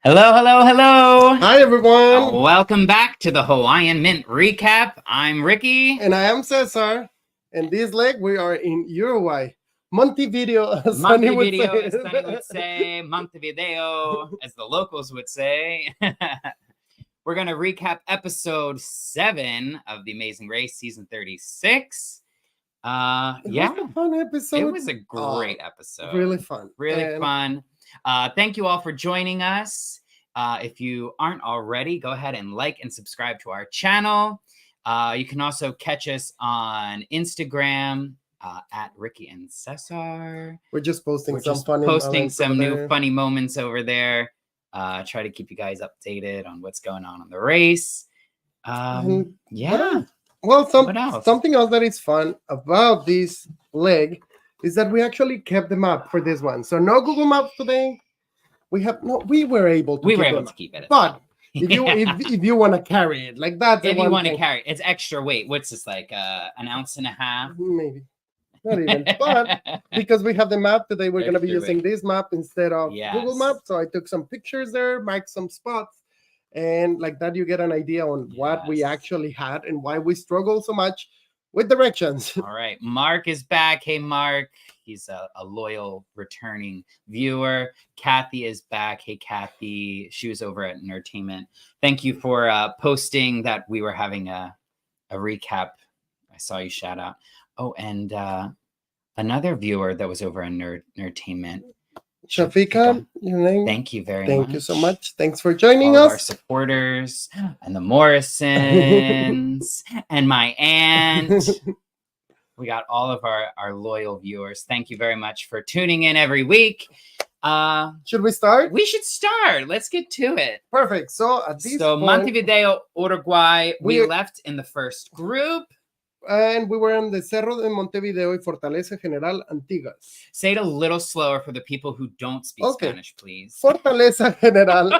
Hello, hello, hello. Hi, everyone. Welcome back to the Hawaiian Mint Recap. I'm Ricky. And I am Cesar. And this leg, we are in Uruguay. Montevideo, as Montevideo, Sunny as Sunny would say. Montevideo, as the locals would say. We're going to recap episode 7 of The Amazing Race, season 36. It was a fun episode. It was a great episode. Really fun. Really fun. Thank you all for joining us. If you aren't already, go ahead and like and subscribe to our channel. You can also catch us on Instagram at Ricky and Cesar. We're just posting some new funny moments over there. Try to keep you guys updated on what's going on the race. Yeah. Well, something else that is fun about this leg is that we actually kept the map for this one. So no Google Maps today. We were able to keep it. But if you want to carry it, like that, if you want to carry it, it's extra weight. What's this, like an ounce and a half? Maybe not even. But because we have the map today, we're going to be using this map instead of Google Maps. So I took some pictures there, marked some spots, and like that, you get an idea on what we actually had and why we struggle so much with directions. All right, Mark is back. Hey, Mark. He's a loyal returning viewer. Kathy is back. Hey, Kathy. She was over at Entertainment. Thank you for posting that we were having a recap. I saw you shout out. Oh, and another viewer that was over at Entertainment. Shafika, your name. Thank you very much. Thank you so much. Thanks for joining all us. Our supporters and the Morrisons and my aunt. We got all of our loyal viewers. Thank you very much for tuning in every week. Should we start? We should start. Let's get to it. Perfect. So at this point, Montevideo, Uruguay. We left in the first group. And we were on the Cerro de Montevideo y Fortaleza General Antigas. Say it a little slower for the people who don't speak Spanish, please. Fortaleza General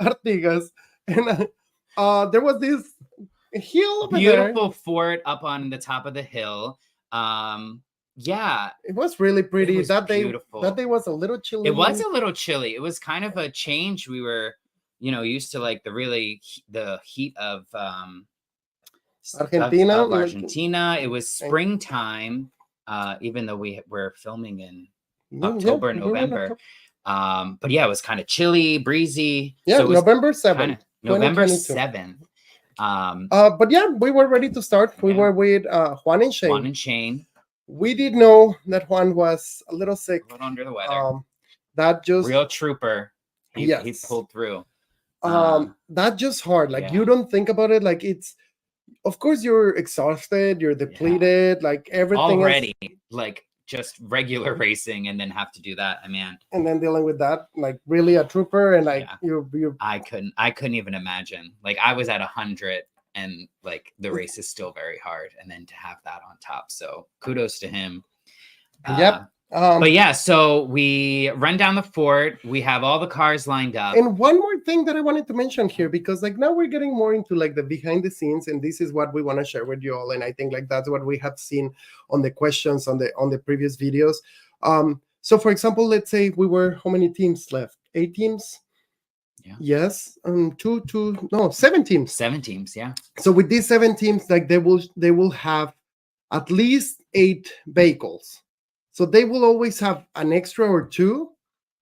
Artigas. And there was this hill over beautiful fort up on the top of the hill. Yeah, it was really pretty. That beautiful. Day was a little chilly. It was a little chilly. It was kind of a change. We were, used to like the heat of Argentina. It was springtime, even though we were filming in October, November. But yeah, it was kind of chilly, breezy. Yeah, so November 7th. November 7th. But yeah, we were ready to start. We were with Juan and Shane. We did know that Juan was a little sick, a little under the weather. That just real trooper. He pulled through. That just hard. Like you don't think about it. Like it's, of course, you're exhausted. You're depleted. Like everything already. Like just regular racing, and then have to do that. And then dealing with that, like really a trooper, and like you. I couldn't even imagine. Like I was at 100, and like the race is still very hard, and then to have that on top. So kudos to him. Yep. But yeah, so we run down the fort. We have all the cars lined up. And one more thing that I wanted to mention here, because like now we're getting more into like the behind the scenes, and this is what we want to share with you all. And I think like that's what we have seen on the questions on the previous videos. So for example, let's say we were, how many teams left? 8 teams? Yeah. Yes. 7 teams. 7 teams, yeah. So with these 7 teams, like they will have at least 8 vehicles. So they will always have an extra or 2,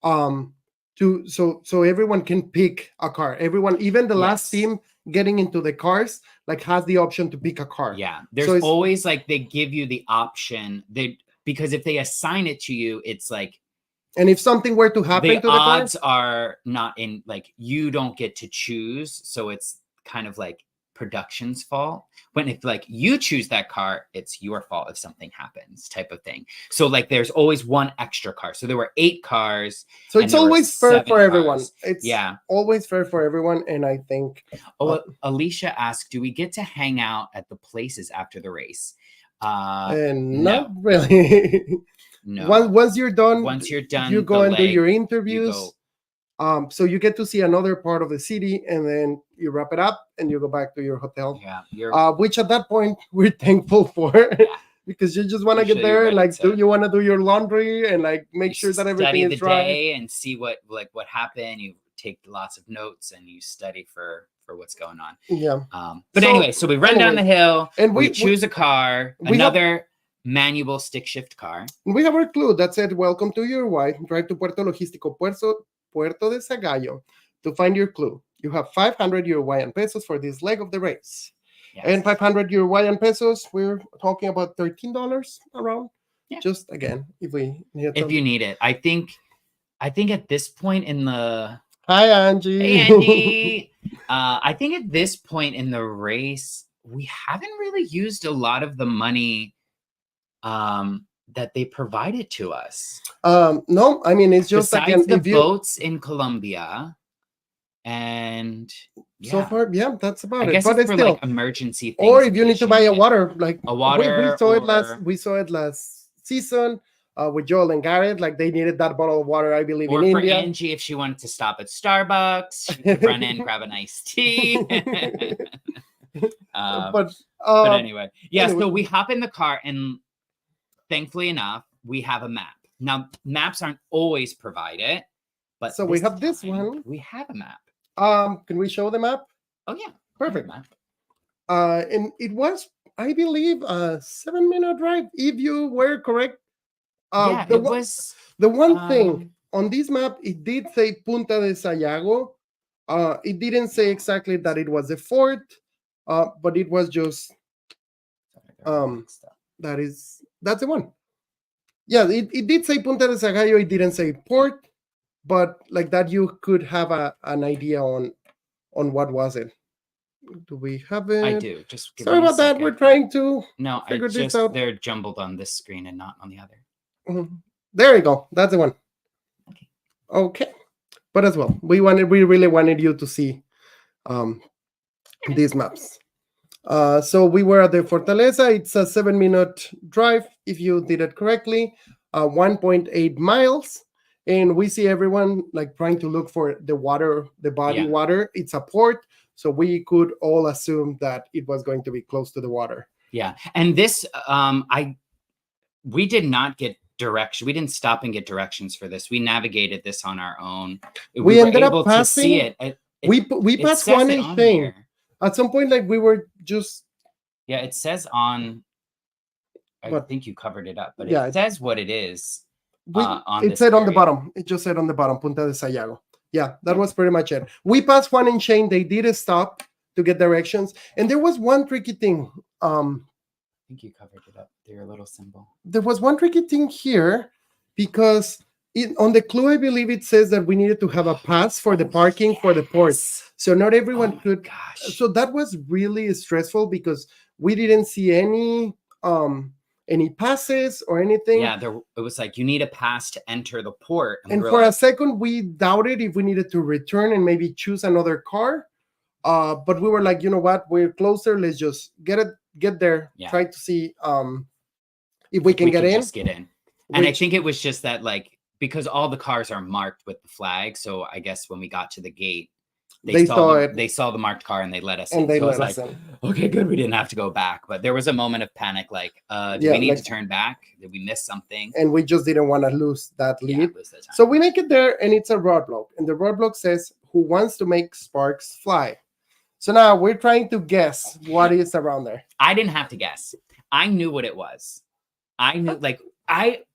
so everyone can pick a car. Everyone, even the last team getting into the cars, like has the option to pick a car. Yeah, there's always like they give you the option. Because if they assign it to you, it's like, and if something were to happen, the odds are not in, like you don't get to choose. So it's kind of like production's fault. When if like you choose that car, it's your fault if something happens, type of thing. So like there's always 1 extra car. So there were 8 cars. So it's always fair for everyone. It's always fair for everyone. And I think Alicia asked, do we get to hang out at the places after the race? Not really. No. Once you're done, you go and do your interviews. So you get to see another part of the city, and then you wrap it up and you go back to your hotel. Yeah, which at that point we're thankful for, because you just want to get there and like you want to do your laundry and like make sure that everything is right. Day and see what happened. You take lots of notes and you study for what's going on. Yeah. But anyway, so we run down the hill and we choose a car, another manual stick shift car. We have our clue that said, "Welcome to Uruguay. Drive to Puerto Logístico Puerto de Sagallo to find your clue. You have 500 Uruguayan pesos for this leg of the race." Yes. And 500 Uruguayan pesos, we're talking about $13 around. Yeah. Just again, if we need if you need it. I think at this point in the Hi Angie. Hey Angie. I think at this point in the race, we haven't really used a lot of the money that they provided to us. No, I mean it's just besides the boats in Colombia. And so far, that's about it. I guess it's for like emergency things. Or if you need to buy a water, like a water. We saw it last season with Joel and Garrett. Like they needed that bottle of water, I believe, or in for India. Angie, if she wanted to stop at Starbucks, she could run in, grab an iced tea. But anyway, so we hop in the car, and thankfully enough, we have a map. Now, maps aren't always provided, but so we have this one. We have a map. Can we show the map? Oh yeah, perfect map. And it was, I believe, a 7-minute drive, if you were correct. It was the one thing on this map. It did say Punta de Sayago. It didn't say exactly that it was a fort, but it was just that's the one. Yeah, it did say Punta de Sayago. It didn't say port. But like that, you could have an idea on what was it. Do we have it? I do. Just sorry about that. We're trying to figure this out. They're jumbled on this screen and not on the other. Mm-hmm. There you go. That's the one. Okay. But as well, we really wanted you to see these maps. So we were at the Fortaleza. It's a 7-minute drive if you did it correctly. 1.8 miles. And we see everyone like trying to look for the water, the body water. It's a port, so we could all assume that it was going to be close to the water. Yeah, and this, we did not get direction. We didn't stop and get directions for this. We navigated this on our own. We ended up passing. To see it. We passed one thing at some point. Like we were just. Yeah, it says on. I think you covered it up, but it says what it is. It said on the bottom. It just said on the bottom, Punta de Sayago. Yeah, that was pretty much it. We passed one in Shane. They did stop to get directions, and there was one tricky thing. I think you covered it up. Your little symbol. There was one tricky thing here because on the clue, I believe it says that we needed to have a pass for the parking for the port. So not everyone could. Gosh. So that was really stressful because we didn't see any passes or anything. Yeah, it was like you need a pass to enter the port. And for a second, we doubted if we needed to return and maybe choose another car. But we were like, you know what? We're closer. Let's just get there. Yeah. Try to see if we can get in. Just get in. And I think it was just that, like, because all the cars are marked with the flag. So I guess when we got to the gate, they saw it. They saw the marked car and they let us in. And they let us in. Okay, good. We didn't have to go back. But there was a moment of panic, like, do we need to turn back? Did we miss something? And we just didn't want to lose that lead. So we make it there, and it's a roadblock. And the roadblock says, "Who wants to make sparks fly?" So now we're trying to guess what is around there. I didn't have to guess. I knew what it was. I knew, like,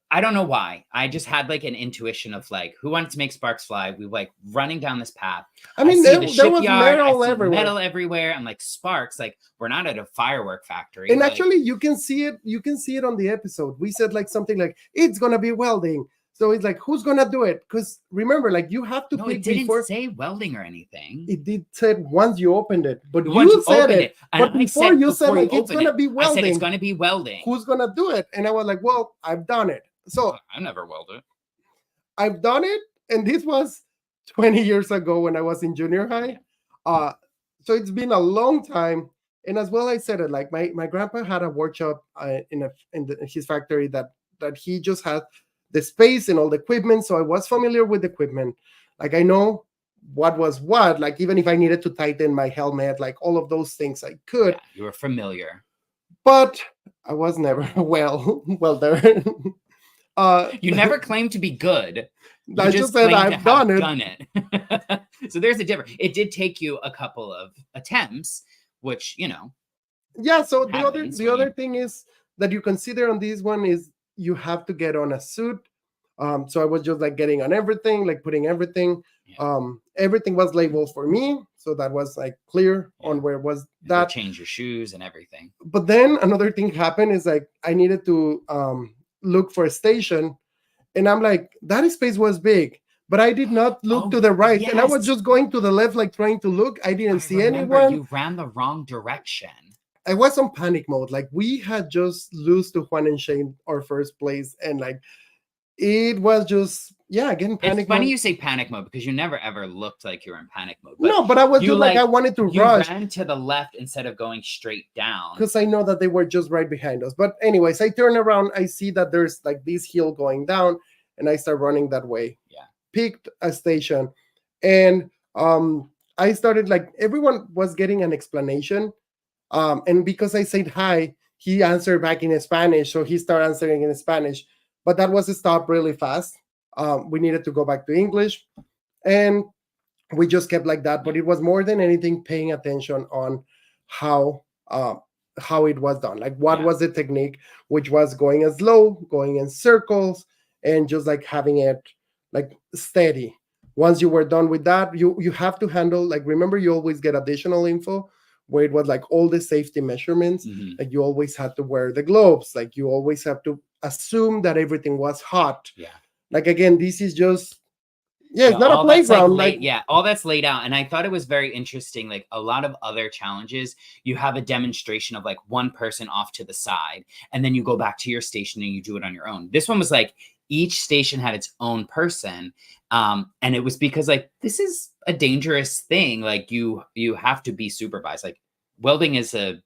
I don't know why. I just had like an intuition of like, who wanted to make sparks fly? We were like running down this path. I mean, there was metal everywhere. Metal everywhere. I'm like, sparks. Like, we're not at a firework factory. And actually, you can see it. You can see it on the episode. We said like something like, "It's gonna be welding." So it's like, who's gonna do it? Because remember, like you have to pick before. It didn't say welding or anything. It did say once you opened it, but you said it. But before you said like it's gonna be welding. I said it's gonna be welding. Who's gonna do it? And I was like, well, I've done it. So I never welded. I've done it, and this was 20 years ago when I was in junior high. So it's been a long time. And as well, I said it like my grandpa had a workshop in his factory that he just had the space and all the equipment. So I was familiar with the equipment. Like I know what was what. Like even if I needed to tighten my helmet, like all of those things I could. Yeah, you were familiar. But I was never welder. You never claimed to be good. I just said I've done it. So there's a difference. It did take you a couple of attempts, which, you know. Yeah, so the other thing is that you consider on this one is you have to get on a suit. So I was just like getting on everything, like putting everything. Yeah. Everything was labeled for me, so that was like clear on where was that. Change your shoes and everything. But then another thing happened is like I needed to look for a station, and I'm like, that space was big, but I did not look to the right, and I was just going to the left, like trying to look. I didn't see anyone. You ran the wrong direction. I was on panic mode. Like we had just lost to Juan and Shane our first place, and like it was just again panic. It's funny you say panic mode because you never ever looked like you were in panic mode. But no, but I was just like I wanted to rush. You ran to the left instead of going straight down because I know that they were just right behind us. But anyways, I turn around, I see that there's like this hill going down, and I start running that way. Yeah, picked a station, and I started like everyone was getting an explanation. And because I said hi, he answered back in Spanish. So he started answering in Spanish, but that was a stop really fast. We needed to go back to English, and we just kept like that. But it was more than anything paying attention on how it was done. Like what was the technique, which was going as slow, going in circles, and just like having it like steady. Once you were done with that, you have to handle, like, remember you always get additional info where it was like all the safety measurements. Like you always had to wear the gloves. Like you always have to assume that everything was hot. Yeah. Like, again, this is just, it's not a playground. All that's laid out. And I thought it was very interesting. Like a lot of other challenges, you have a demonstration of like one person off to the side, and then you go back to your station and you do it on your own. This one was like, each station had its own person. And it was because like, this is a dangerous thing. Like you have to be supervised. Like welding is a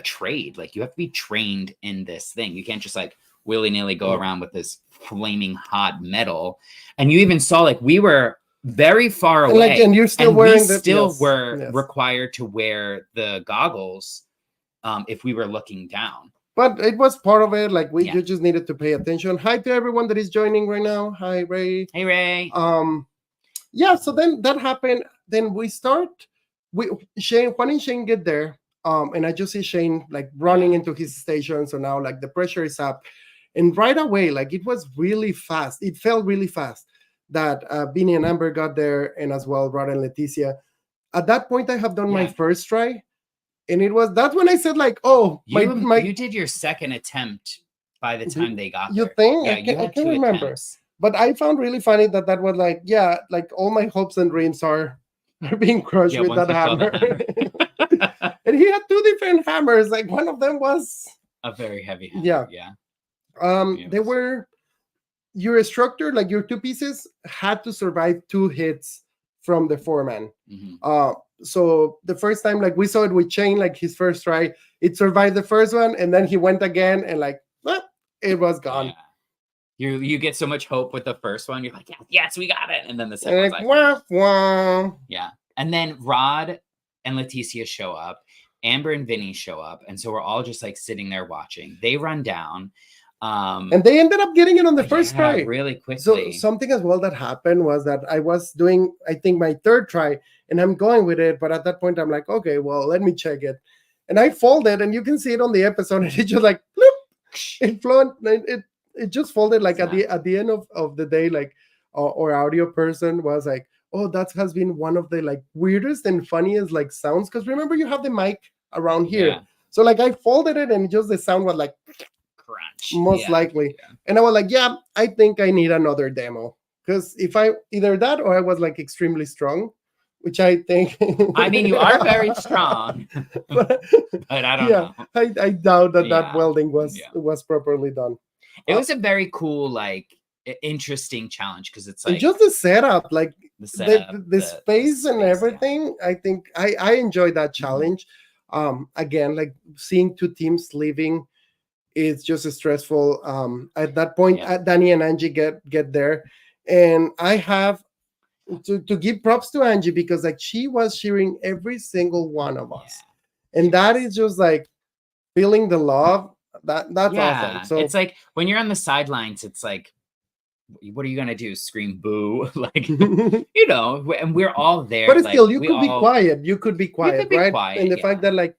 trade. Like you have to be trained in this thing. You can't just like willy-nilly go around with this flaming hot metal. And you even saw like we were very far away, and you're still wearing were required to wear the goggles if we were looking down. But it was part of it. Like you just needed to pay attention. Hi to everyone that is joining right now. Hi, Ray. Hey, Ray. So then that happened. Then we start. Juan and Shane get there. And I just see Shane like running into his station. So now like the pressure is up. And right away, like it was really fast. It felt really fast that Vinny and Amber got there, and as well Rod and Leticia. At that point, I have done my first try. And that's when I said like, you did your second attempt by the time they got there. You think? Yeah, I can't remember. Attempts. But I found really funny that was like, like all my hopes and dreams are being crushed with that hammer. And he had two different hammers. Like one of them was a very heavy hammer. Yeah. They were your structure, like your two pieces had to survive 2 hits from the foreman. So the first time, like we saw it with Shane, like his first try, it survived the first one, and then he went again, and like it was gone. You get so much hope with the first one. You're like, yes, we got it, and then the second one's like, wah, wah. Yeah. And then Rod and Leticia show up, Amber and Vinny show up, and so we're all just like sitting there watching. They run down. And they ended up getting it on the first try really quickly. So something as well that happened was that I was doing, I think, my third try, and I'm going with it. But at that point, I'm like, okay, well, let me check it. And I folded, and you can see it on the episode. And it just like, bloop, it flew. It just folded like at the end of the day, like our audio person was like, oh, that has been one of the like weirdest and funniest like sounds. Because remember, you have the mic around here. So like I folded it, and just the sound was like, crunch, most likely. And I was like, I think I need another demo, because if I either that or I was like extremely strong, which I think I mean you are very strong, but I don't know. I doubt that welding was properly done. It was a very cool, like interesting challenge, because it's like and just the setup, like the space and everything. I think I enjoyed that challenge. Again, like seeing 2 teams leaving, it's just stressful. At that point, Danny and Angie get there, and I have to give props to Angie, because like she was cheering every single one of us, and that is just like feeling the love. That's awesome. So it's like when you're on the sidelines, it's like what are you gonna do? Scream boo? Like, you know, and we're all there. But like, still, you could be quiet. You could be quiet, could be right? quiet, And the yeah. fact that like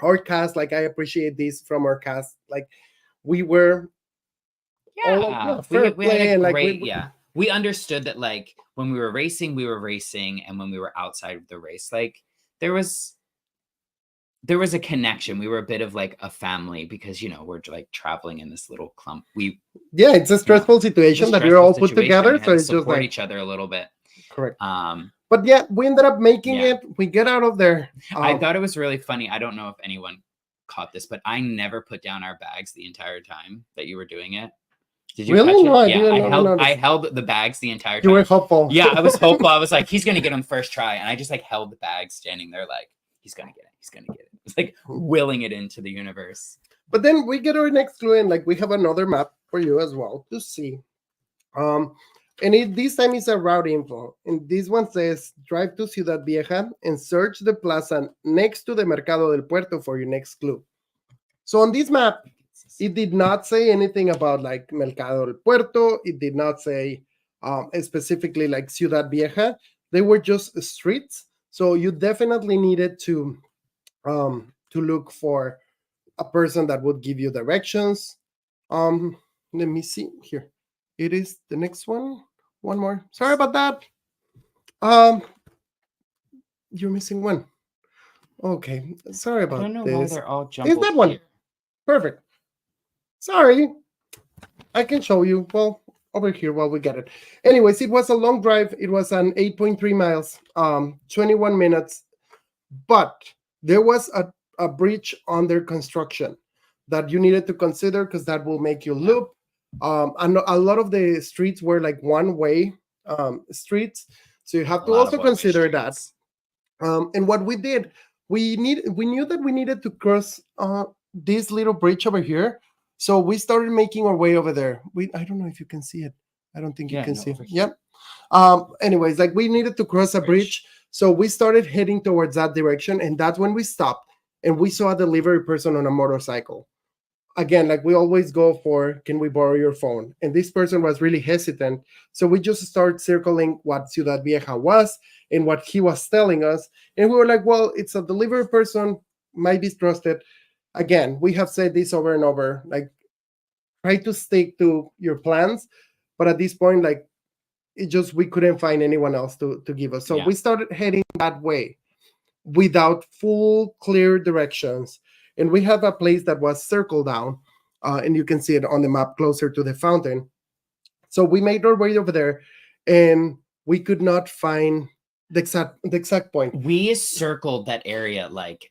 our cast, like I appreciate this from our cast, like we were all like, yeah, fair we play, had a and like great, we understood that like when we were racing, and when we were outside of the race, like there was a connection. We were a bit of like a family because, you know, we're like traveling in this little clump. It's a stressful situation that you're all put together, so it's just like each other a little bit. Correct. But yeah, we ended up making it. We get out of there. I thought it was really funny. I don't know if anyone caught this, but I never put down our bags the entire time that you were doing it. Did you really? catch it? No, I held the bags the entire time. You were hopeful. Yeah, I was hopeful. I was like, he's gonna get him first try, and I just like held the bag, standing there like, he's gonna get it. He's gonna get it. It's like willing it into the universe. But then we get our next clue, and like we have another map for you as well to see. And this time it's a route info, and this one says drive to Ciudad Vieja and search the plaza next to the Mercado del Puerto for your next clue. So on this map, it did not say anything about like Mercado del Puerto. It did not say specifically like Ciudad Vieja. They were just streets. So you definitely needed to look for a person that would give you directions. Let me see here. It is the next one. One more. Sorry about that. You're missing one. Okay. Sorry about this. I don't know why they're all jumbled. Is that one? Here. Perfect. Sorry. I can show you. Well, over here while we get it. Anyways, it was a long drive. It was an 8.3 miles, 21 minutes. But there was a bridge under construction that you needed to consider because that will make you loop. And a lot of the streets were like one-way streets, so you have to also consider that. And what we did, we knew that we needed to cross this little bridge over here, so we started making our way over there. I don't know if you can see it. I don't think you can see it. Yep. Anyways, like we needed to cross a bridge, so we started heading towards that direction, and that's when we stopped and we saw a delivery person on a motorcycle. Again, like we always go for, can we borrow your phone? And this person was really hesitant. So we just started circling what Ciudad Vieja was and what he was telling us. And we were like, well, it's a delivery person, might be trusted. Again, we have said this over and over, like try to stick to your plans. But at this point, like we couldn't find anyone else to give us. So we started heading that way without full clear directions. And we have a place that was circled down, and you can see it on the map closer to the fountain. So we made our way over there, and we could not find the exact point. We circled that area like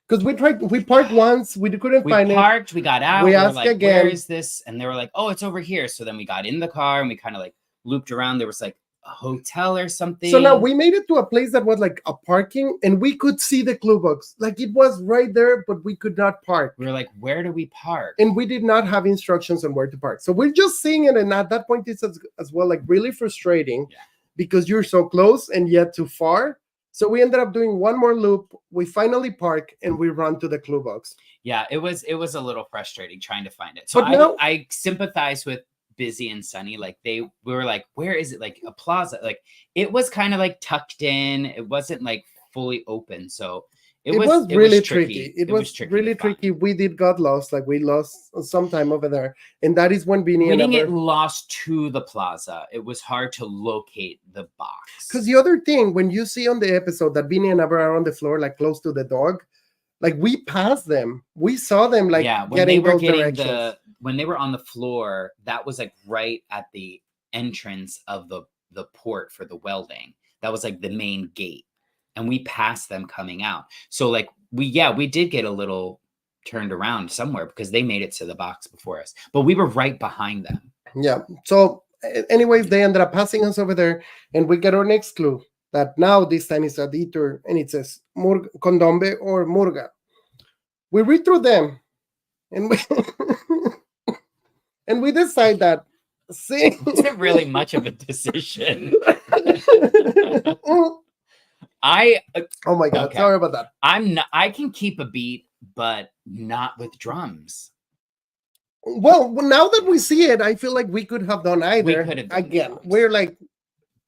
because we parked once, we couldn't find it. We parked, we got out, we asked like, again, where is this? And they were like, oh, it's over here. So then we got in the car and we kind of like looped around. There was like a hotel or something. So now we made it to a place that was like a parking, and we could see the clue box. Like it was right there, but we could not park. We were like, where do we park? And we did not have instructions on where to park. So we're just seeing it, and at that point it's as well like really frustrating because you're so close and yet too far. So we ended up doing one more loop. We finally park and we run to the clue box. Yeah, it was a little frustrating trying to find it. So I sympathize with Busy and Sunny. Like we were like, where is it? Like a plaza. Like it was kind of like tucked in. It wasn't like fully open. So it was really tricky. It was really tricky. We got lost. Like we lost some time over there. And that is when Beanie and Amber... We didn't get lost to the plaza. It was hard to locate the box. Because the other thing, when you see on the episode that Beanie and Amber are on the floor, like close to the dog, like we passed them. We saw them like getting those directions. When they were on the floor, that was like right at the entrance of the port for the welding. That was like the main gate. And we passed them coming out. So like we did get a little turned around somewhere because they made it to the box before us. But we were right behind them. Yeah. So anyways, they ended up passing us over there, and we get our next clue that now this time is a detour, and it says Condombe or Murga. We read through them, and we and we decide that it wasn't really much of a decision. Oh my god, sorry about that. I can keep a beat, but not with drums. Well, now that we see it, I feel like we could have done either. We could have done again. drums. We're like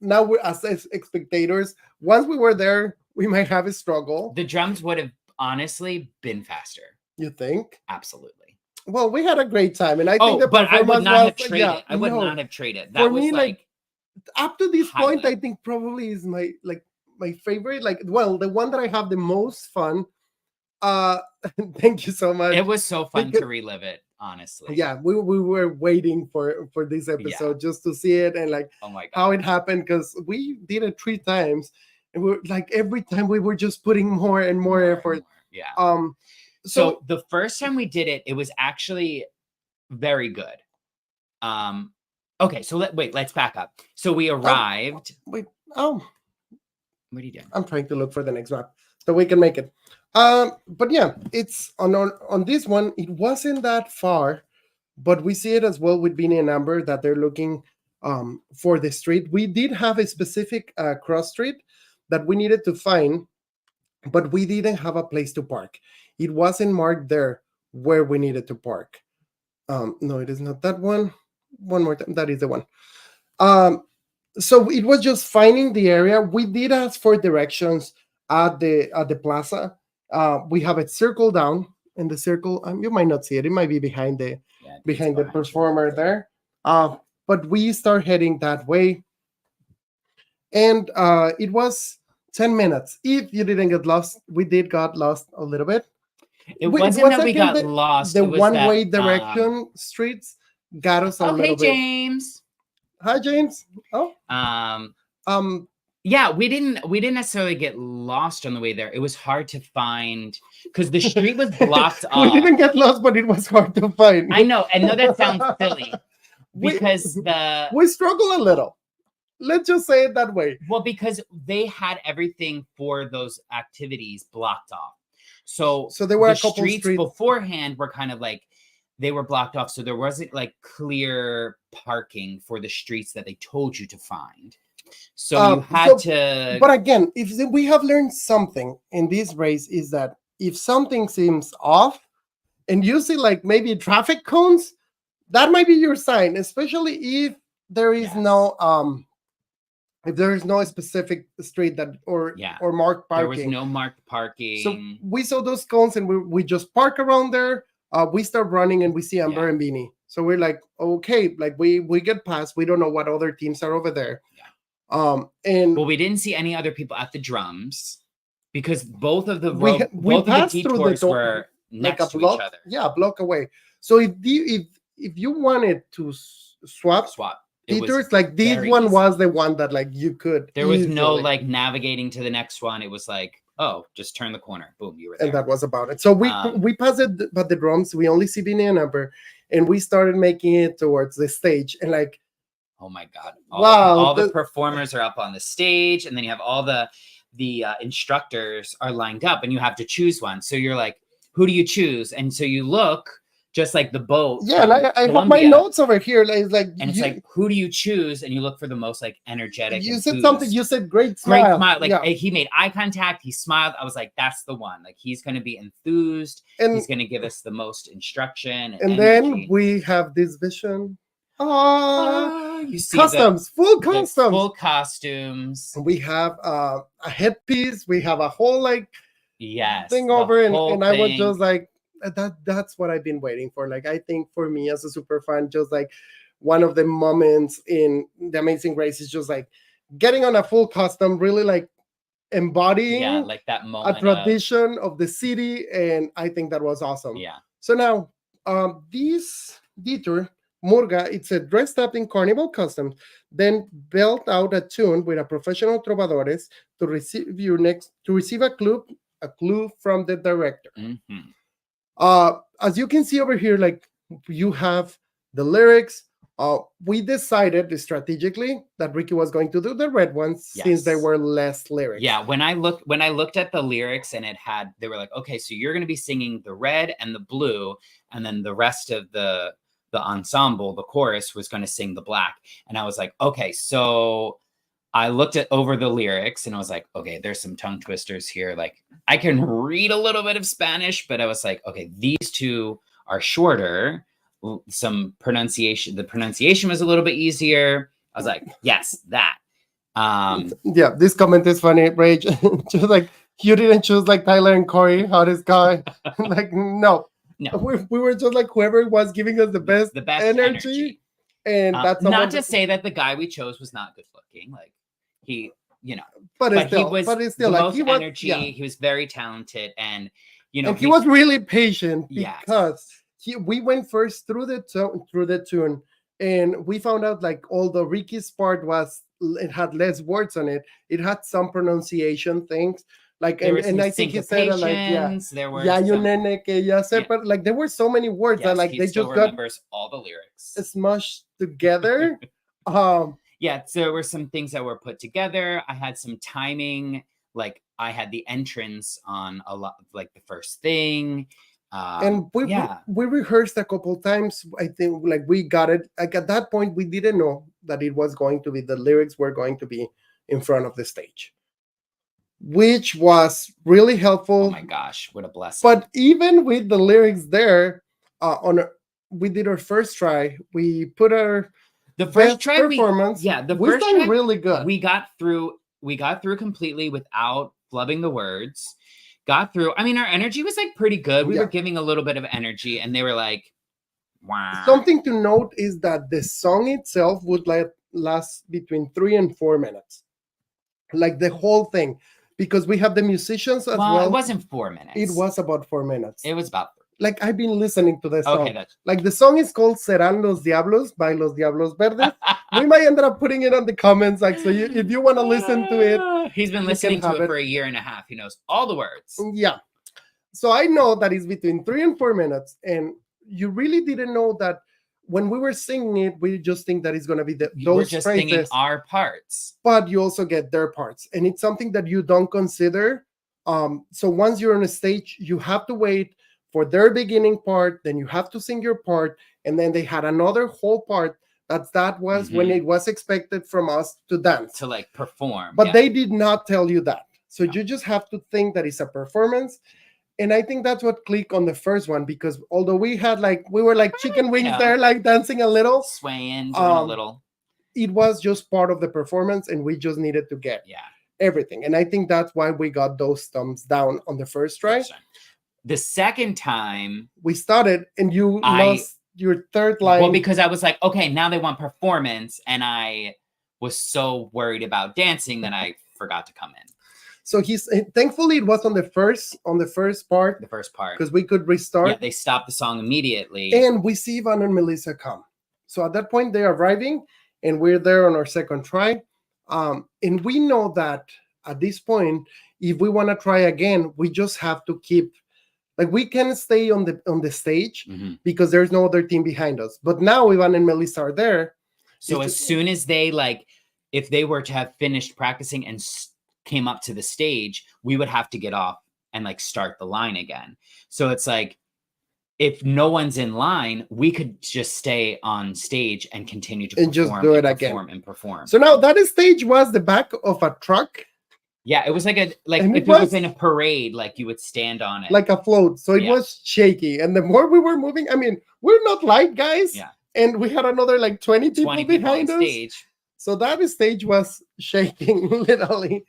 now we're as spectators. Once we were there, we might have a struggle. The drums would have honestly been faster. You think? Absolutely. Well, we had a great time, and I think the but I would performance not was have traded. yeah, I would no. not have traded. That For was me, like up to this point, I highlight. think probably is my favorite. Like, well, the one that I have the most fun. Thank you so much. It was so fun to relive it, honestly. Yeah, we were waiting for this episode just to see it and like Oh my God. how it happened, because we did it 3 times and we're like every time we were just putting more and more effort. Yeah. So the first time we did it, it was actually very good. Okay, so let's back up. So we arrived. Wait, what are you doing? I'm trying to look for the next map so we can make it. But yeah, it's on this one. It wasn't that far, but we see it as well with Vinny and Amber that they're looking for the street. We did have a specific cross street that we needed to find, but we didn't have a place to park. It wasn't marked there where we needed to park. No, it is not that one. One more time. That is the one. So it was just finding the area. We did ask for directions at the plaza. We have it circled down, and the circle, you might not see it. It might be behind the performer there. But we start heading that way, and it was 10 minutes. If you didn't get lost, we got lost a little bit. It wasn't that we got lost. The one-way direction streets got us a little bit. Hey, James. Hi, James. Oh. Yeah, we didn't necessarily get lost on the way there. It was hard to find because the street was blocked off. We didn't get lost, but it was hard to find. I know that sounds silly because we struggle a little. Let's just say it that way. Well, because they had everything for those activities blocked off. So there were the a couple streets beforehand were kind of like they were blocked off. So there wasn't like clear parking for the streets that they told you to find. So you had to. But again, if we have learned something in this race is that if something seems off and you see like maybe traffic cones, that might be your sign, especially if there is if there is no specific street that or marked parking. There was no marked parking. So we saw those cones and we just park around there. We start running and we see Amber and Beanie. So we're like, okay, like we get past. We don't know what other teams are over there. And we didn't see any other people at the drums because both of the detours were next to each other. Yeah, a block away. So if you wanted to swap detours, like this one was the one that like you could. There was no like navigating to the next one. It was like, oh, just turn the corner. Boom, you were there. And that was about it. So we passed it, but the drums, we only see Vinny and Amber, and we started making it towards the stage. And like, oh my God. All the performers are up on the stage, and then you have all the instructors are lined up, and you have to choose one. So you're like, who do you choose? And so you look just like the boat. Yeah, and I have my notes over here. It's like, who do you choose? And you look for the most like energetic. You said something. You said great smile. Like he made eye contact. He smiled. I was like, that's the one. Like he's going to be enthused. And he's going to give us the most instruction. And then we have this vision. You see full costumes. We have a headpiece. We have a whole thing over, and I was just like, that's what I've been waiting for. Like, I think for me as a super fan, just like one of the moments in The Amazing Race is just like getting on a full costume, really like embodying like that moment, a tradition of the city, and I think that was awesome. Yeah. So now, this detour, Murga, it's a dressed up in Carnival costume, then belt out a tune with a professional trovadores to receive a clue from the director. Mm-hmm. As you can see over here, like you have the lyrics. We decided strategically that Ricky was going to do the red ones since there were less lyrics. Yeah, when I looked at the lyrics and they were like, okay, so you're going to be singing the red and the blue, and then the rest of the ensemble, the chorus, was going to sing the black. And I was like, okay, so I looked over the lyrics and I was like, okay, there's some tongue twisters here. Like I can read a little bit of Spanish, but I was like, okay, these two are shorter. some pronunciation. The pronunciation was a little bit easier. I was like, yes, that. Yeah, this comment is funny, Rage. Just like, you didn't choose like Tyler and Corey, hottest guy. Like, no. We were just like whoever was giving us the best energy. And that's not to say that the guy we chose was not good looking. Like he, but he was still the like most energy. Yeah. He was very talented, and and he was really patient because we went first through the tune, and we found out like although Ricky's part it had less words on it, it had some pronunciation things. Like and I think he said like there were nene que ya sepa, like there were so many words that like they just remembers all the lyrics smushed together. So there were some things that were put together. I had some timing, like I had the entrance on a lot, like the first thing. And we rehearsed a couple times. I think like we got it. Like at that point, we didn't know that it was going to be the lyrics were going to be in front of the stage, which was really helpful. Oh my gosh, what a blessing! But even with the lyrics there, we did our first try. We put the first try performance. We done really good. We got through completely without flubbing the words. Got through. I mean, our energy was like pretty good. We were giving a little bit of energy, and they were like, "Wow." Something to note is that the song itself would last between 3 and 4 minutes, like the whole thing, because we have the musicians as well. It wasn't 4 minutes. It was about 4 minutes. It was about. Like I've been listening to the song. Okay, like the song is called "Serán los Diablos" by Los Diablos Verdes. We might end up putting it on the comments, like so. If you want to listen to it, he's been listening to it for a year and a half. He knows all the words. Yeah, so I know that it's between 3 and 4 minutes, and you really didn't know that when we were singing it. We just think that it's going to be those just phrases, singing our parts, but you also get their parts, and it's something that you don't consider. So once you're on a stage, you have to wait for their beginning part, then you have to sing your part, and then they had another whole part that was when it was expected from us to dance, to like perform, but they did not tell you that, so you just have to think that it's a performance. And I think that's what clicked on the first one, because although we were like chicken wings there, like dancing a little, swaying, doing a little, it was just part of the performance, and we just needed to get everything. And I think that's why we got those thumbs down on the first try. The second time we started, and you lost your third line. Well, because I was like, okay, now they want performance, and I was so worried about dancing that I forgot to come in. So thankfully it was on the first part. The first part. Because we could restart. Yeah, they stopped the song immediately. And we see Ivan and Melissa come. So at that point they are arriving, and we're there on our second try. And we know that at this point, if we want to try again, we just have to keep. Like we can stay on the stage because there's no other team behind us. But now Ivan and Melissa are there. So as soon as they if they were to have finished practicing and came up to the stage, we would have to get off and start the line again. So it's like, if no one's in line, we could just stay on stage and continue to and just do it again and perform. So now that stage was the back of a truck. Yeah, it was like if it was in a parade, like you would stand on it. Like a float. So it was shaky. And the more we were moving, I mean, we're not light guys. Yeah. And we had another 20 people behind us. Stage. So that stage was shaking, literally.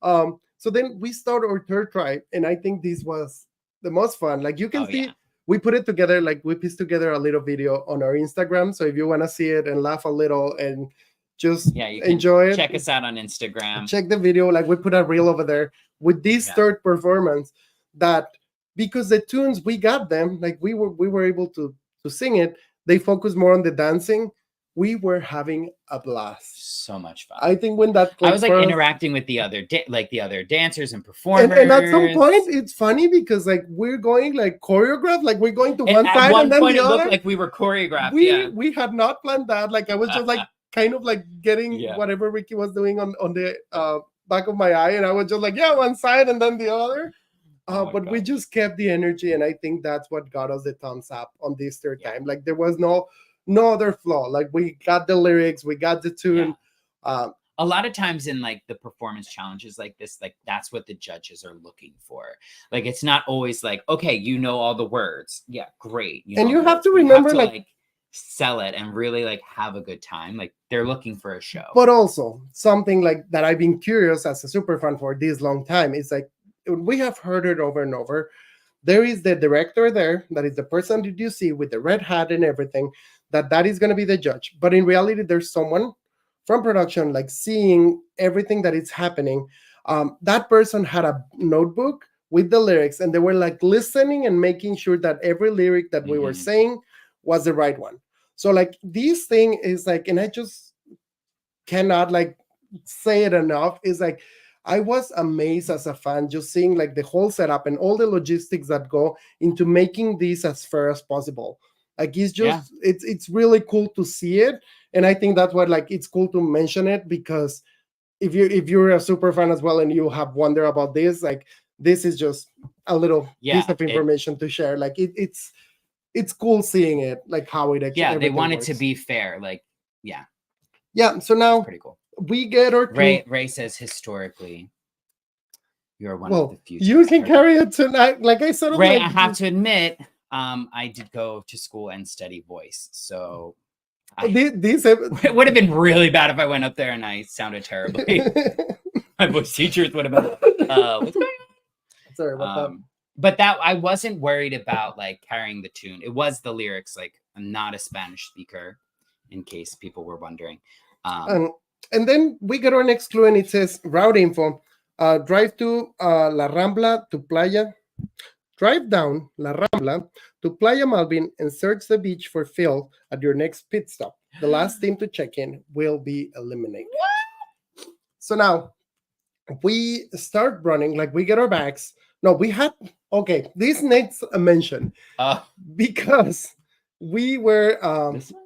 So then we started our third try. And I think this was the most fun. Like you can see, we put it together, we pieced together a little video on our Instagram. So if you want to see it and laugh a little and just you can enjoy it. Check us out on Instagram. Check the video. We put a reel over there with this third performance, that because the tunes we got them, we were able to sing it. They focus more on the dancing. We were having a blast. So much fun. I think when that I was interacting with the other dancers and performers. And at some point it's funny because we're going choreographed, we're going to one side and then the other. It looked like we were choreographed. We had not planned that. I was just kind of getting whatever Ricky was doing on the back of my eye, and I was just one side and then the other. But we just kept the energy, and I think that's what got us the thumbs up on this third time. There was no other flaw. We got the lyrics, we got the tune. A lot of times in the performance challenges like this, that's what the judges are looking for. It's not always okay, all the words. Yeah, great. You have to remember sell it and really like have a good time. Like they're looking for a show. But also something like that I've been curious as a super fan for this long time is like, we have heard it over and over. There is the director there, that is the person that you see with the red hat and everything, that is going to be the judge. But in reality, there's someone from production like seeing everything that is happening. That person had a notebook with the lyrics, and they were like listening and making sure that every lyric that we were saying was the right one. So like this thing is like, and I just cannot like say it enough, is like I was amazed as a fan just seeing like the whole setup and all the logistics that go into making this as fair as possible. Like it's just it's really cool to see it. And I think that's what like it's cool to mention it, because if you're a super fan as well and you have wonder about this, like this is just a little piece of information to share. Like it's cool seeing it, like how it actually they want it to be fair. Like so now pretty cool. We get our Ray says historically you're one of the few. You can carry it tonight. Like I said, Ray, I have to admit, I did go to school and study voice, so it would have been really bad if I went up there and I sounded terribly. My voice teachers would have been what's going on? Sorry about that. But that I wasn't worried about like carrying the tune. It was the lyrics. Like I'm not a Spanish speaker, in case people were wondering. And then we get our next clue, and it says route info. Drive to La Rambla to Playa. Drive down La Rambla to Playa Malvin and search the beach for Phil at your next pit stop. The last team to check in will be eliminated. What? So now we start running, like we get our bags. No, we had, this needs a mention. Because we were,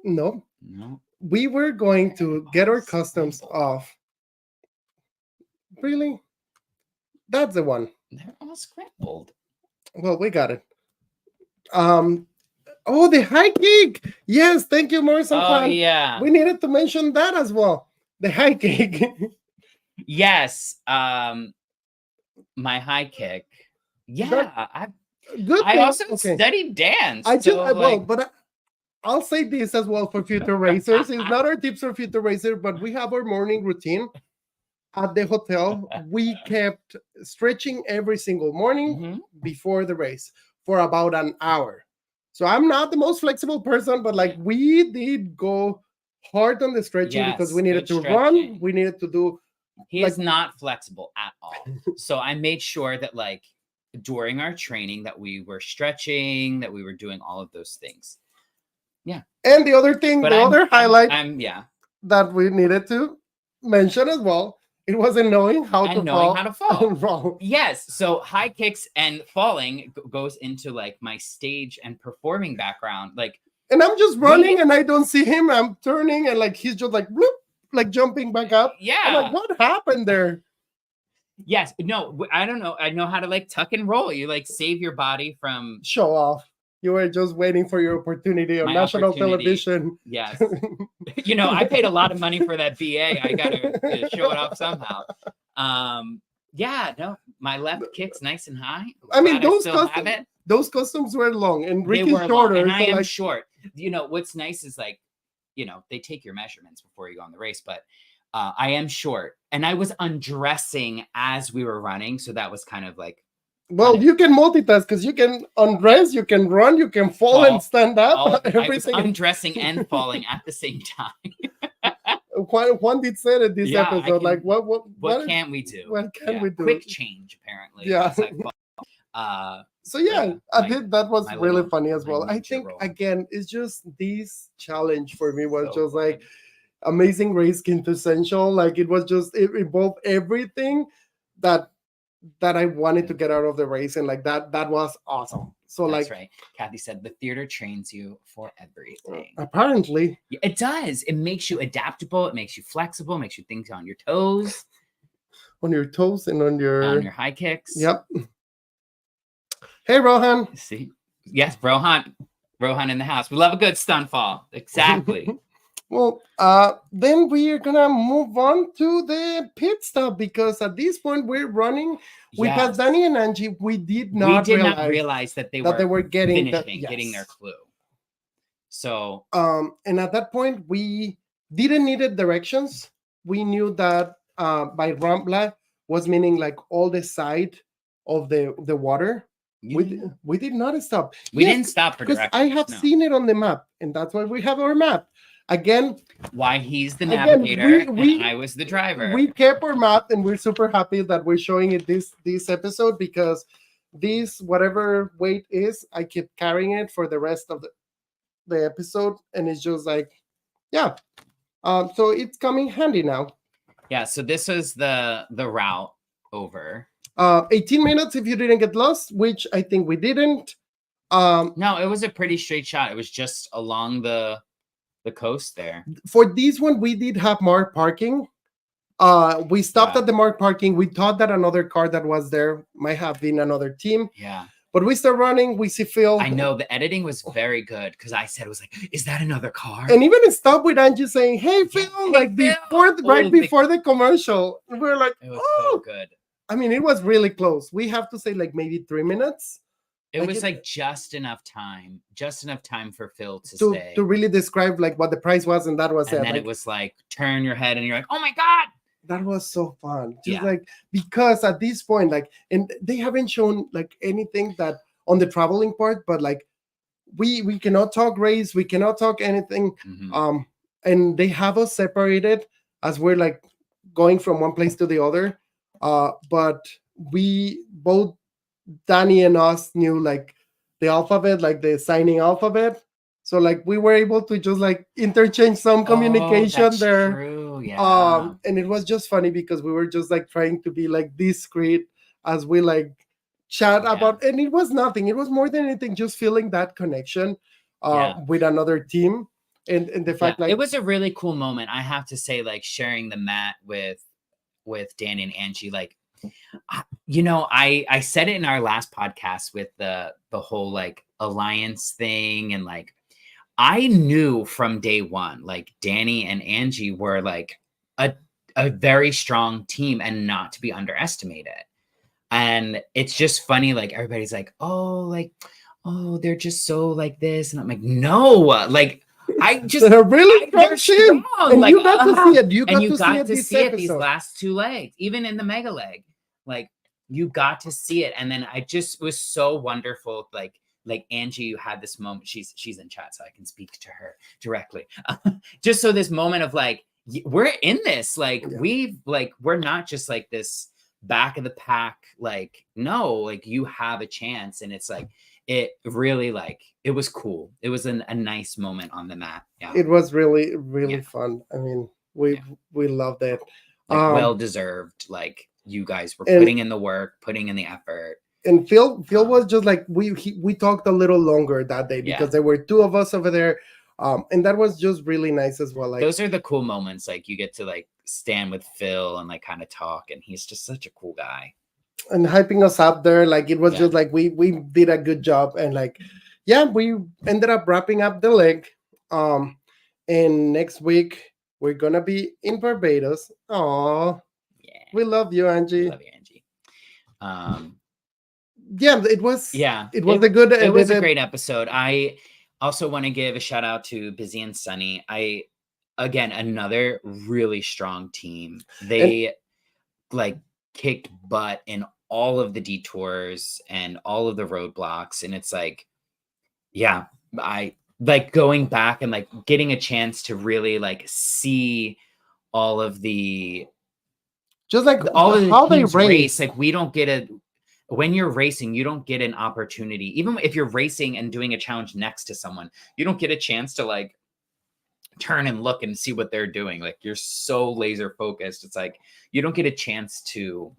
no, we were going to get our customs off. Really? That's the one. They're all scrambled. Well, we got it. The high kick. Yes, thank you, Morrison. Yeah. We needed to mention that as well. The high kick. Yes. My high kick. Yeah. I also studied dance. I do. But I'll say this as well for future racers. It's not our tips for future racers, but we have our morning routine. At the hotel, we kept stretching every single morning before the race for about an hour. So I'm not the most flexible person, but like we did go hard on the stretching because we needed to run. We needed to do. He is not flexible at all. So I made sure that like during our training that we were stretching, that we were doing all of those things. Yeah. And the other thing, other highlight that we needed to mention as well, it wasn't knowing how to fall. Yes. So high kicks and falling goes into like my stage and performing background. Like, and I'm just running and I don't see him. I'm turning and like he's just like bloop, like jumping back up. Yeah. I'm like, what happened there? Yes. No, I don't know. I know how to like tuck and roll. You like save your body from show off. You were just waiting for your opportunity on national television. Yes. I paid a lot of money for that BA. I got to show it off somehow. My left kick's nice and high. I mean, those customs were long and Ricky's shorter. And I am short. What's nice is like, they take your measurements before you go on the race, but I am short. And I was undressing as we were running. So that was kind of like, well, you can multitask because you can undress, you can run, you can fall and stand up. Everything. I was undressing and falling at the same time. Juan did say it this episode. Like, what can we do? What can we do? Quick change, apparently. Yeah. I think that was really funny as well. I think again, it's just this challenge for me was just like amazing race quintessential. Like it was just it involved everything that I wanted to get out of the race, and like that was awesome. So that's right. Kathy said the theater trains you for everything. Apparently. It does. It makes you adaptable, it makes you flexible, it makes you think on your toes. On your toes and on your high kicks. Yep. Hey Rohan. See? Yes, Rohan in the house. We love a good stunt fall. Exactly. Well, then we are gonna move on to the pit stop because at this point we're running. We had Danny and Angie. We did not realize that they were getting their clue. So and at that point we didn't need directions. We knew that by Rambla was meaning like all the side of the water. We did not stop. We didn't stop for directions. I have seen it on the map, and that's why we have our map. Again, why he's the navigator and I was the driver. We kept our map, and we're super happy that we're showing it this episode, because this, whatever weight is, I keep carrying it for the rest of the episode, and it's just like, yeah. So it's coming handy now. Yeah, so this was the route over. 18 minutes if you didn't get lost, which I think we didn't. No, it was a pretty straight shot. It was just along the coast there. For this one, we did have marked parking. We stopped at the marked parking. We thought that another car that was there might have been another team. Yeah. But we start running, we see Phil. I know the editing was very good, because I said, it was like, is that another car? And even it stopped with Angie saying, hey, Phil, like before the commercial. And we're like, it was so good. I mean, it was really close. We have to say like maybe 3 minutes. It was like just enough time for Phil to stay. To really describe like what the price was, and that was it. And then it was like, turn your head and you're like, oh my God. That was so fun. Just like, because at this point, like, and they haven't shown like anything that on the traveling part, but like we cannot talk race, we cannot talk anything. Mm-hmm. And they have us separated as we're like going from one place to the other. But we both, Danny and us, knew like the alphabet, like the signing alphabet. So like we were able to just like interchange some communication there. True. Yeah. And it was just funny because we were just like trying to be like discreet as we like chat about, and it was nothing. It was more than anything just feeling that connection with another team. And the fact like it was a really cool moment. I have to say, like sharing the mat with Danny and Angie, like, you know, I said it in our last podcast with the whole like alliance thing, and like I knew from day one, like Danny and Angie were like a very strong team and not to be underestimated. And it's just funny, like everybody's like, oh, they're just so like this, and I'm like, no, like I just they're really strong. And like, you got to see it. You got to see it these last two legs, even in the mega leg. Like you got to see it, and then I just was so wonderful. Like Angie, you had this moment. She's in chat, so I can speak to her directly. Just so this moment of like, we're in this. Like we're not just like this back of the pack. Like no, like you have a chance, and it's like it really like it was cool. It was a nice moment on the mat. Yeah, it was really fun. I mean, we loved it. Like, well deserved. Like you guys were putting in the work, putting in the effort. And Phil was just like we talked a little longer that day because there were two of us over there, and that was just really nice as well. Like those are the cool moments. Like you get to like stand with Phil and like kind of talk, and he's just such a cool guy. And hyping us up there, like it was just like we did a good job, and like we ended up wrapping up the leg. And next week we're gonna be in Barbados. Oh, we love you, Angie. Love you, Angie. It was it was a great episode. I also want to give a shout out to Busy and Sunny. Again, another really strong team. They like kicked butt in all of the detours and all of the roadblocks, and it's like I like going back and like getting a chance to really like see all of the just like all of how they race. Like we don't get when you're racing, you don't get an opportunity. Even if you're racing and doing a challenge next to someone, you don't get a chance to like turn and look and see what they're doing. Like you're so laser focused. It's like you don't get a chance to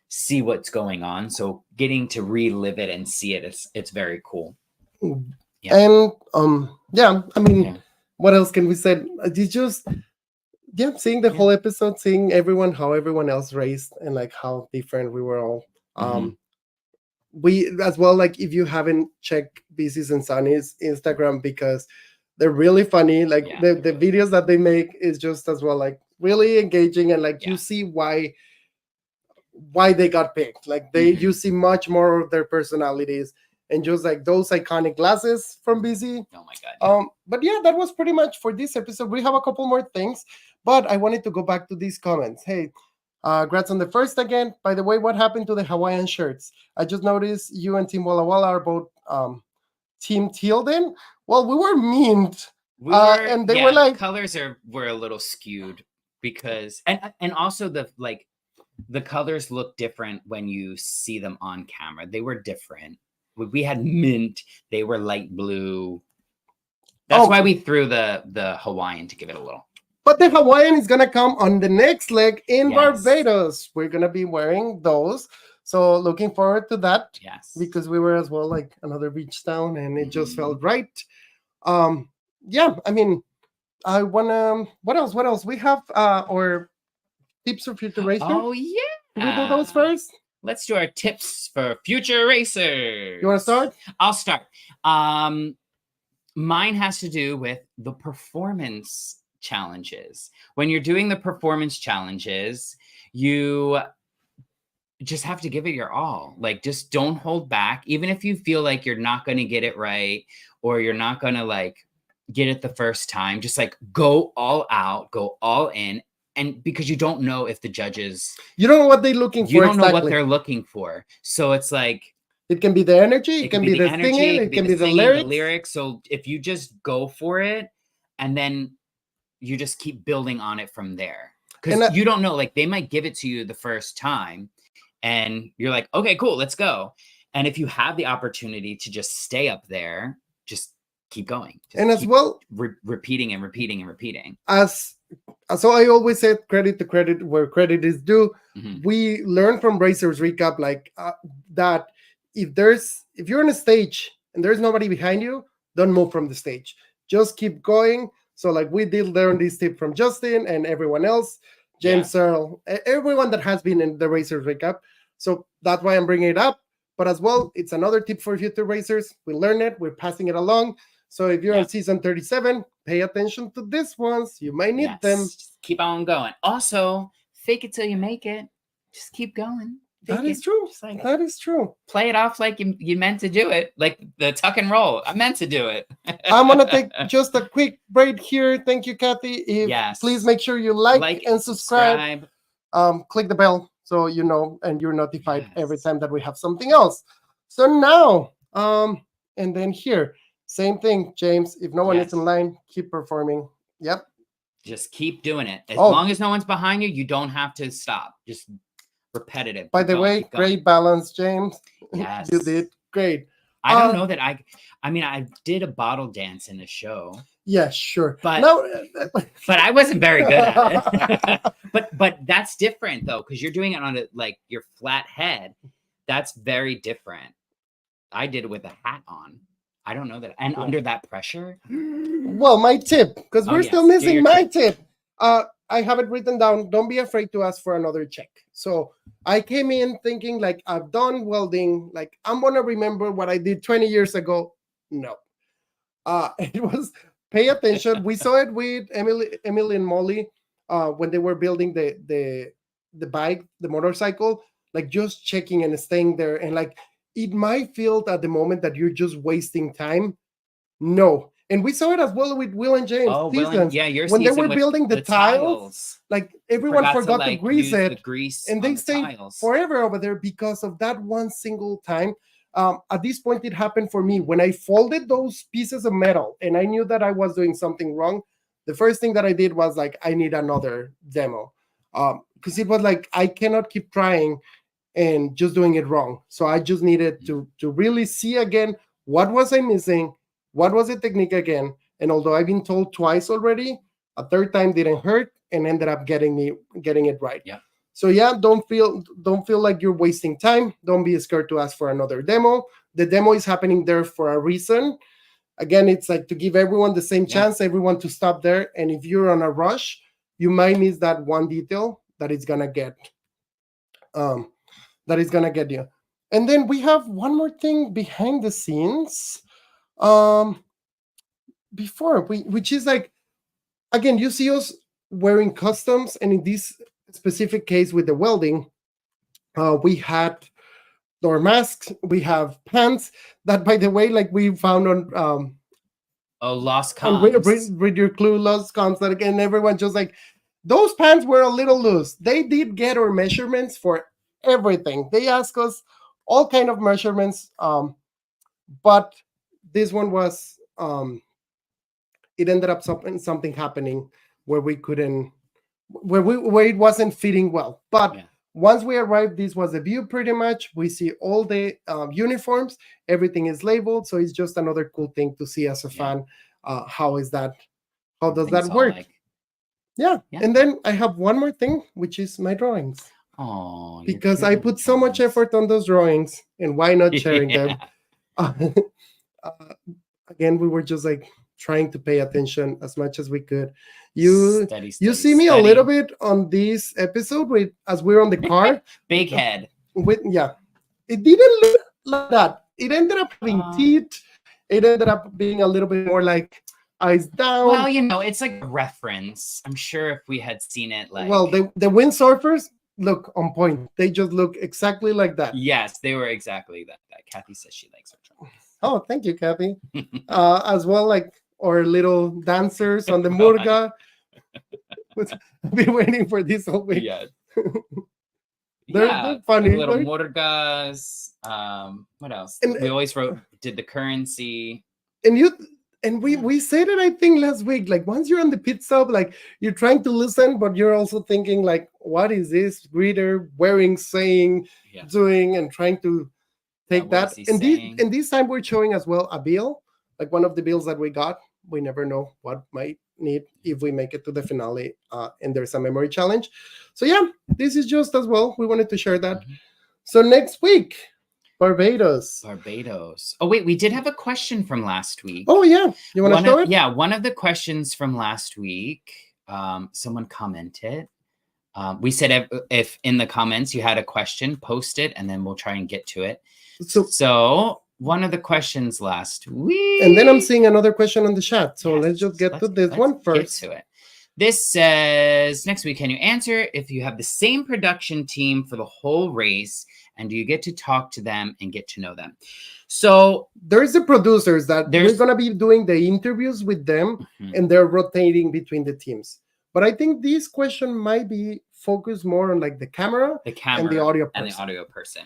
see what's going on. So getting to relive it and see it, it's very cool. Yeah. And I mean, what else can we say? It's just seeing the whole episode, seeing how everyone else raced, and like how different we were all. We as well, like if you haven't checked Busy's and Sunny's Instagram, because they're really funny, like the videos that they make is just as well like really engaging, and like you see why they got picked. Like you see much more of their personalities, and just like those iconic glasses from BZ. Oh my God. But yeah, that was pretty much for this episode. We have a couple more things, but I wanted to go back to these comments. Hey, congrats on the first again. By the way, what happened to the Hawaiian shirts? I just noticed you and Team Walla Walla are both Team Tilden. Well, we were memed. And they were like, colors were a little skewed because and also the colors look different when you see them on camera. They were different. We had mint, they were light blue. That's why we threw the Hawaiian to give it a little. But the Hawaiian is gonna come on the next leg in Barbados. We're gonna be wearing those. So looking forward to that. Yes. Because we were as well like another beach town and it just felt right. Yeah, I mean, I wanna what else? We have our tips for future racers. Oh yeah. Can we do those first? Let's do our tips for future racers. You wanna start? I'll start. Mine has to do with the performance challenges. When you're doing the performance challenges, you just have to give it your all. Like, just don't hold back. Even if you feel like you're not going to get it right, or you're not going to like get it the first time, just like go all out, go all in. And because you don't know if the judges, you don't know what they're looking for. You don't know what they're looking for. So it's like, it can be the energy, it can be the singing, it can be the lyrics. So if you just go for it and then you just keep building on it from there. Because you don't know, like they might give it to you the first time and you're like, okay, cool, let's go. And if you have the opportunity to just stay up there, just keep going. Just and as well, repeating and repeating and repeating. So I always said credit to credit where credit is due. We learned from Racers Recap like that if you're on a stage and there's nobody behind you, don't move from the stage. Just keep going. So like we did learn this tip from Justin and everyone else, James Earl, everyone that has been in the Racers Recap. So that's why I'm bringing it up. But as well, it's another tip for future racers. We learn it. We're passing it along. So if you're on season 37, pay attention to these ones. You might need them. Just keep on going. Also, fake it till you make it. Just keep going. That is true. Like, that is true. Play it off like you meant to do it. Like the tuck and roll. I meant to do it. I'm going to take just a quick break here. Thank you, Kathy. Please make sure you like and subscribe. Click the bell so you know and you're notified every time that we have something else. So now, and then here, same thing, James. If no one is in line, keep performing. Yep. Just keep doing it. As long as no one's behind you, you don't have to stop. Just repetitive. By the way, great balance, James. Yes. You did great. I don't know that I mean, I did a bottle dance in the show. Yeah, sure. But I wasn't very good at it. but that's different though, because you're doing it on your flat head. That's very different. I did it with a hat on. I don't know that. And under that pressure. Well, my tip, because we're still missing my tip. I have it written down. Don't be afraid to ask for another check. So I came in thinking like I've done welding. Like I'm going to remember what I did 20 years ago. No. It was pay attention. We saw it with Emily and Molly when they were building the bike, the motorcycle, like just checking and staying there. And like, it might feel at the moment that you're just wasting time. No. And we saw it as well with Will and James. Oh, your when they were building the tiles, like everyone forgot to grease it. The grease and they stayed forever over there because of that one single time. At this point, it happened for me. When I folded those pieces of metal and I knew that I was doing something wrong, the first thing that I did was like, I need another demo. Because it was like, I cannot keep trying and just doing it wrong. So I just needed to really see again, what was I missing? What was the technique again? And although I've been told twice already, a third time didn't hurt and ended up getting it right. Yeah. So don't feel like you're wasting time. Don't be scared to ask for another demo. The demo is happening there for a reason. Again, it's like to give everyone the same chance, everyone to stop there. And if you're on a rush, you might miss that one detail that is gonna get you. And then we have one more thing behind the scenes. Which is like, again, you see us wearing customs, and in this specific case with the welding, we had or masks. We have pants that, by the way, like we found on lost on comms. read your clue, lost comms. That again, everyone just like those pants were a little loose. They did get our measurements for everything. They asked us all kind of measurements, but this one was it ended up something happening where we couldn't where it wasn't fitting well. But once we arrived, this was the view pretty much. We see all the uniforms, everything is labeled, so it's just another cool thing to see as a fan. How does that work? Yeah. And then I have one more thing, which is my drawings. Oh, because I put so much effort on those drawings, and why not sharing them? Again, we were just like trying to pay attention as much as we could. You see me a little bit on this episode as we're on the car. Big head. It didn't look like that. It ended up having teeth. It ended up being a little bit more like eyes down. Well, it's like a reference. I'm sure if we had seen it like... Well, the windsurfers look on point. They just look exactly like that. Yes, they were exactly that. Kathy says she likes her drawings. Oh, thank you, Kathy. As well, like our little dancers on the murga. I've been waiting for this whole week. Yeah. They're funny. Little murgas. What else? And we always did the currency. And we said it, I think, last week. Like, once you're on the pit stop, like, you're trying to listen, but you're also thinking, like, what is this greeter wearing, saying, doing, and trying to take that. And this time we're showing as well a bill, like one of the bills that we got. We never know what might need if we make it to the finale, and there's a memory challenge. So yeah, this is just as well. We wanted to share that. So next week, Barbados. Oh wait, we did have a question from last week. Oh yeah, you want to show it? Yeah, one of the questions from last week. Someone commented. We said if in the comments you had a question, post it, and then we'll try and get to it. So one of the questions last week. And then I'm seeing another question on the chat. So let's just get to this one first. Get to it. This says, next week, can you answer if you have the same production team for the whole race, and do you get to talk to them and get to know them? So there's the producers that we're going to be doing the interviews with them, and they're rotating between the teams. But I think this question might be focused more on like the camera and the audio person.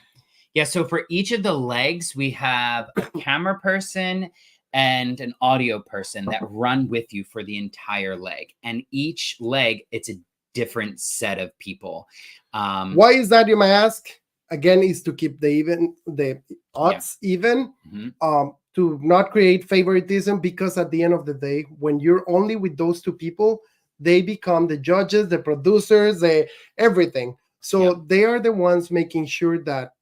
Yeah, so for each of the legs, we have a camera person and an audio person that run with you for the entire leg. And each leg, it's a different set of people. Why is that, you may ask? Again, is to keep the odds even, to not create favoritism, because at the end of the day, when you're only with those two people, they become the judges, the producers, everything. So they are the ones making sure that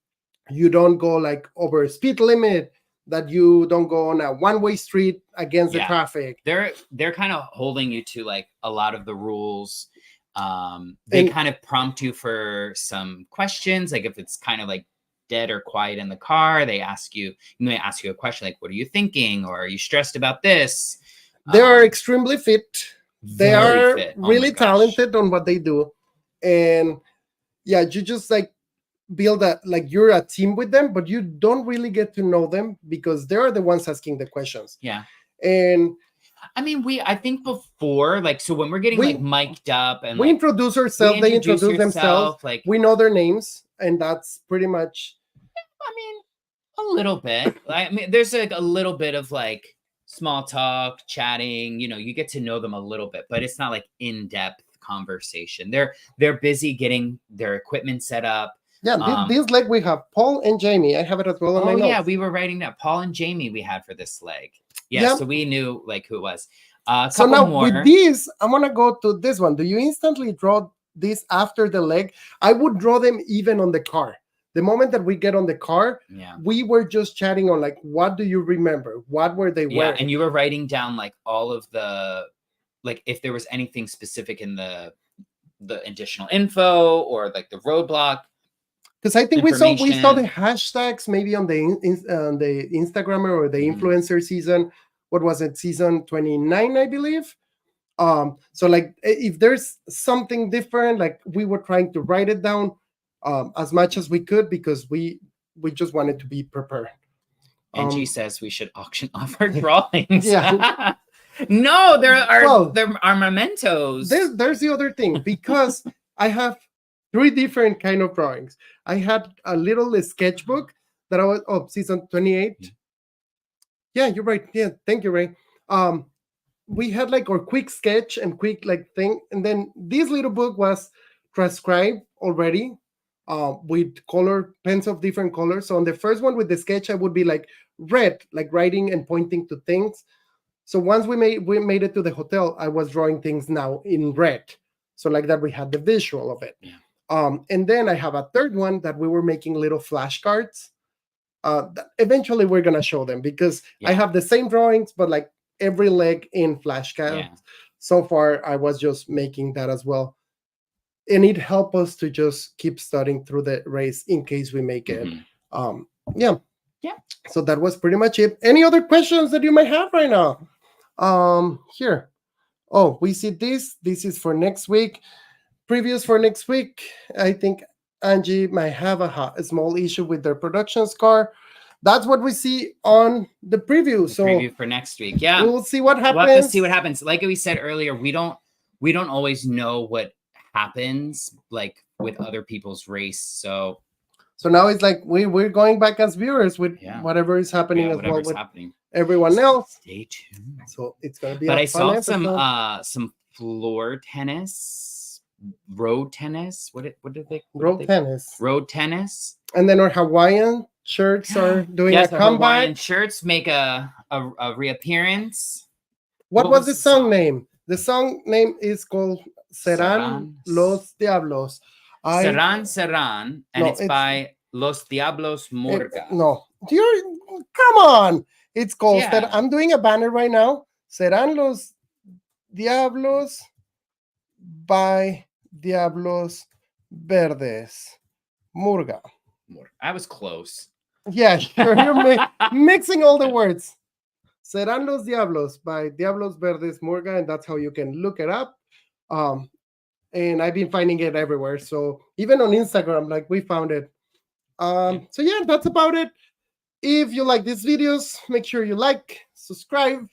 you don't go like over speed limit, that you don't go on a one-way street against the traffic. They're kind of holding you to like a lot of the rules. They kind of prompt you for some questions, like if it's kind of like dead or quiet in the car, they may ask you a question like, what are you thinking? Or are you stressed about this? They are extremely fit. They are really talented on what they do. And yeah, you just like build that, like you're a team with them, but you don't really get to know them because they're the ones asking the questions. Yeah. And I mean, I think before, like, so when we're getting like mic'd up and we introduce ourselves, they introduce themselves, like we know their names, and that's pretty much. I mean, a little bit. I mean, there's like a little bit of like small talk, chatting. You get to know them a little bit, but it's not like in-depth conversation. They're busy getting their equipment set up. Yeah, this leg we have Paul and Jamie. I have it as well on my notes. Yeah, we were writing that Paul and Jamie we had for this leg. Yeah, so we knew like who it was. So now with this, I'm gonna go to this one. Do you instantly draw this after the leg? I would draw them even on the car. The moment that we get on the car, we were just chatting on like, what do you remember? What were they wearing? Yeah, and you were writing down like all of the, like if there was anything specific in the additional info or like the roadblock. Because I think we saw the hashtags maybe on the Instagrammer or the influencer season. What was it? Season 29, I believe. So like if there's something different, like we were trying to write it down as much as we could, because we we just wanted to be prepared. Angie says we should auction off our drawings. Yeah. No, there are mementos. There's the other thing, because I have 3 different kind of drawings. I had a little sketchbook that I was season 28. Yeah, you're right. Yeah, thank you, Ray. We had like our quick sketch and quick like thing, and then this little book was transcribed already with color pens of different colors. So on the first one with the sketch, I would be like red, like writing and pointing to things. So once we made it to the hotel, I was drawing things now in red. So like that, we had the visual of it. Yeah. And then I have a third one that we were making little flashcards. Eventually, we're gonna show them, because I have the same drawings, but like every leg in flashcards. Yeah. So far, I was just making that as well. And it helped us to just keep studying through the race in case we make it. Yeah. So that was pretty much it. Any other questions that you might have right now? Here. Oh, we see this. This is for next week. Previews for next week. I think Angie might have a small issue with their production scar. That's what we see on the preview. Preview for next week. Yeah. We'll see what happens. We'll have to see what happens. Like we said earlier, we don't always know what happens like with other people's race. So now it's like we're going back as viewers with whatever is happening as well with everyone else. Stay tuned. So it's gonna be. But I saw some floor tennis, road tennis. What did they? Road tennis. And then our Hawaiian shirts are doing a comeback. Hawaiian shirts make a reappearance. What was the song name? The song name is called Serán Los Diablos. Serán, and it's by Los Diablos Murga. No, come on. It's called I'm doing a banner right now. Serán Los Diablos by Diablos Verdes Murga. I was close. Yeah, sure. You're mixing all the words. Serán Los Diablos by Diablos Verdes Murga, and that's how you can look it up. And I've been finding it everywhere. So even on Instagram, like we found it. So yeah, that's about it. If you like these videos, make sure you like, subscribe.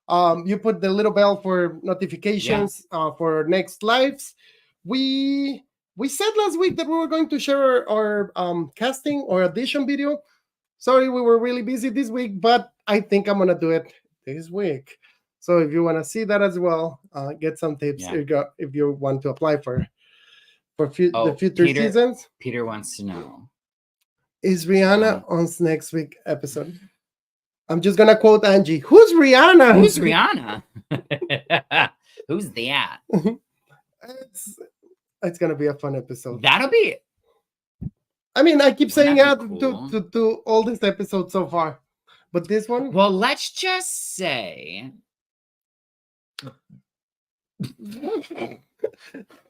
You put the little bell for notifications for next lives. We said last week that we were going to share our casting or audition video. Sorry, we were really busy this week, but I think I'm gonna do it this week. So if you want to see that as well, get some tips if you want to apply for the future seasons. Peter wants to know: is Rihanna on next week's episode? I'm just gonna quote Angie. Who's Rihanna? Who's Rihanna? Who's that? It's gonna be a fun episode. That'll be it. I mean, I keep saying that to all this episode so far, but this one. Well, let's just say.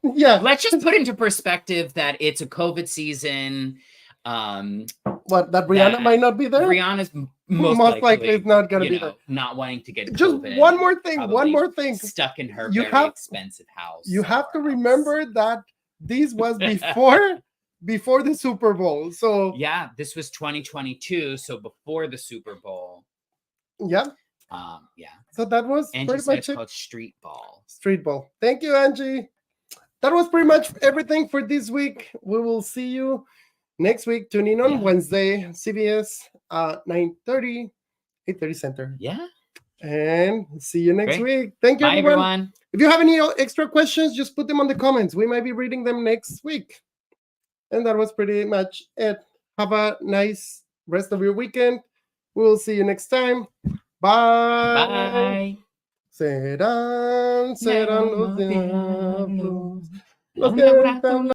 Yeah, let's just put into perspective that it's a COVID season. That Rihanna might not be there. Rihanna's most likely is not going to be there. Not wanting to get just COVID, one more thing. Stuck in her very expensive house. You have to remember that this was before the Super Bowl. So yeah, this was 2022. So before the Super Bowl. Yeah. Yeah. So that was pretty much it. Called Street Ball. Street Ball. Thank you, Angie. That was pretty much everything for this week. We will see you next week. Tune in on Wednesday, CBS 9:30, 8:30 Center. Yeah. And see you next week. Thank you, everyone. If you have any extra questions, just put them on the comments. We might be reading them next week. And that was pretty much it. Have a nice rest of your weekend. We will see you next time. Bye. Serán los diablos.